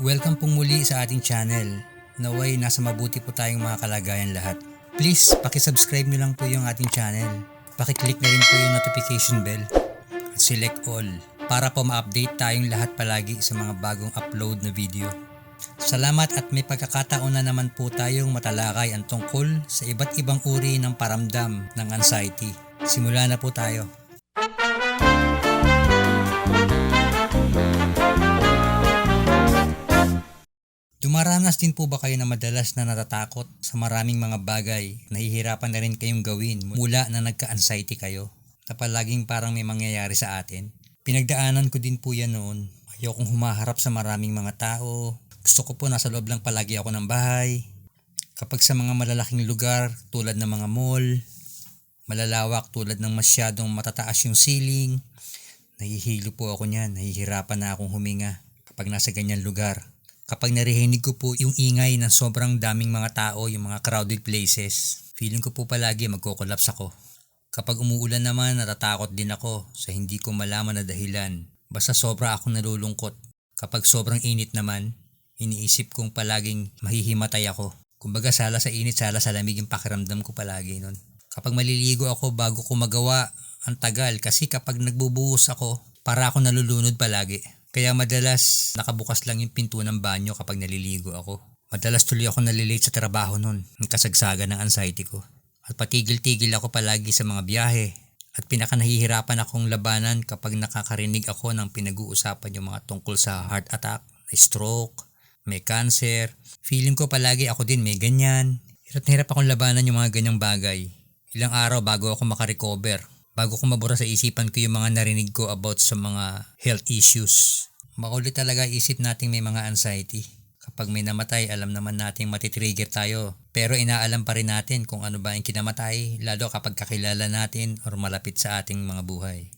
Welcome pong muli sa ating channel. Naway nasa mabuti po tayong mga kalagayan lahat. Please, pakisubscribe nyo lang po yung ating channel. Pakiclick na rin po yung notification bell at select all para po ma-update tayong lahat palagi sa mga bagong upload na video. Salamat at may pagkakataon na naman po tayong matalakay ang tungkol sa iba't ibang uri ng paramdam ng anxiety. Simula na po tayo. Dumaranas din po ba kayo na madalas na natatakot sa maraming mga bagay, nahihirapan na rin kayong gawin mula na nagka-anxiety kayo, na palaging parang may mangyayari sa atin? Pinagdaanan ko din po yan noon. Ayokong humaharap sa maraming mga tao. Gusto ko po nasa loob lang palagi ako ng bahay. Kapag sa mga malalaking lugar tulad ng mga mall, malalawak tulad ng masyadong matataas yung ceiling, nahihilo po ako niyan, nahihirapan na akong huminga kapag nasa ganyan lugar. Kapag narinig ko po yung ingay ng sobrang daming mga tao, yung mga crowded places, feeling ko po palagi magko-collapse ako. Kapag umuulan naman, natatakot din ako sa hindi ko malaman na dahilan. Basta sobra akong nalulungkot. Kapag sobrang init naman, iniisip kong palaging mahihimatay ako. Kumbaga sala sa init, sala sa lamig yung pakiramdam ko palagi nun. Kapag maliligo ako bago ko magawa, ang tagal kasi kapag nagbubuhos ako, para ako nalulunod palagi. Kaya madalas nakabukas lang yung pinto ng banyo kapag naliligo ako. Madalas tuloy ako nalilate sa trabaho nun, ang kasagsagan ng anxiety ko. At patigil-tigil ako palagi sa mga biyahe. At pinakanahihirapan akong labanan kapag nakakarinig ako ng pinag-uusapan yung mga tungkol sa heart attack, stroke, may cancer. Feeling ko palagi ako din may ganyan. Hirap na hirap akong labanan yung mga ganyang bagay. Ilang araw bago ako makarecover. Bago ko mabura sa isipan ko yung mga narinig ko about sa mga health issues. Makulit talaga isip nating may mga anxiety. Kapag may namatay, alam naman nating matitrigger tayo. Pero inaalam pa rin natin kung ano ba yung kinamatay, lalo kapag kakilala natin or malapit sa ating mga buhay.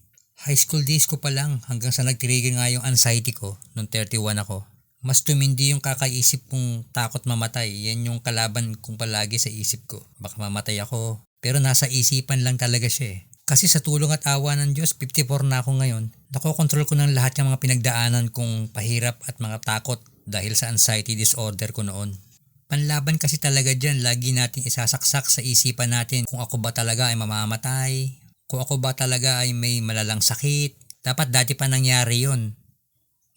High school days ko pa lang hanggang sa nag-trigger nga yung anxiety ko nung 31 ako. Mas tumindi yung kakaisip kong takot mamatay. Yan yung kalaban kong palagi sa isip ko. Baka mamatay ako. Pero nasa isipan lang talaga siya eh. Kasi sa tulong at awa ng Diyos, 54 na ako ngayon. Nakokontrol ko ng lahat ng mga pinagdaanan kong pahirap at mga takot dahil sa anxiety disorder ko noon. Panlaban kasi talaga dyan, lagi natin isasaksak sa isipan natin kung ako ba talaga ay mamamatay, kung ako ba talaga ay may malalang sakit. Dapat dati pa nangyari yon.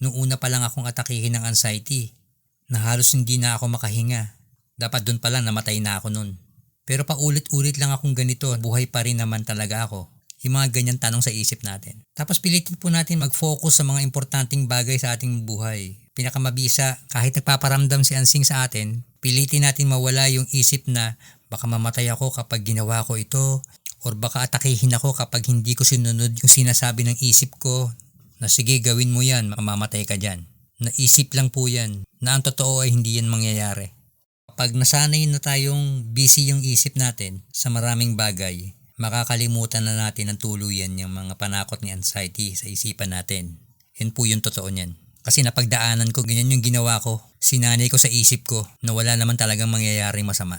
Noong una pa lang akong atakihin ng anxiety, na halos hindi na ako makahinga. Dapat doon pa lang namatay na ako noon. Pero paulit-ulit lang akong ganito, buhay pa rin naman talaga ako. Yung mga ganyan tanong sa isip natin. Tapos pilitin po natin mag-focus sa mga importanteng bagay sa ating buhay. Pinakamabisa, kahit nagpaparamdam si Ansing sa atin, pilitin natin mawala yung isip na baka mamatay ako kapag ginawa ko ito, or baka atakihin ako kapag hindi ko sinunod yung sinasabi ng isip ko na sige gawin mo yan, mamamatay ka dyan. Naisip lang po yan, na ang totoo ay hindi yan mangyayari. Pag nasanay na tayong busy yung isip natin sa maraming bagay, makakalimutan na natin ng tuluyan yung mga panakot ni anxiety sa isipan natin. Yan po yung totoo niyan. Kasi napagdaanan ko, ganyan yung ginawa ko. Sinanay ko sa isip ko na wala naman talagang mangyayaring masama.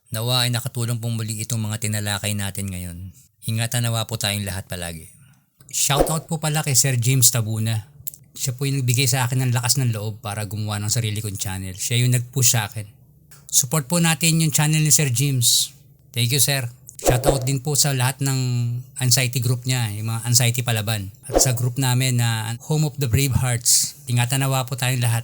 Nawa ay nakatulong pong muli itong mga tinalakay natin ngayon. Ingatan nawa po tayong lahat palagi. Shoutout po pala kay Sir James Tabuna. Siya po yung nagbigay sa akin ng lakas ng loob para gumawa ng sarili kong channel. Siya yung nag-push sa akin. Support po natin yung channel ni Sir James. Thank you, sir. Shoutout din po sa lahat ng anxiety group niya, yung mga anxiety palaban. At sa group namin na Home of the Brave Hearts. Ingatan nawa po tayong lahat.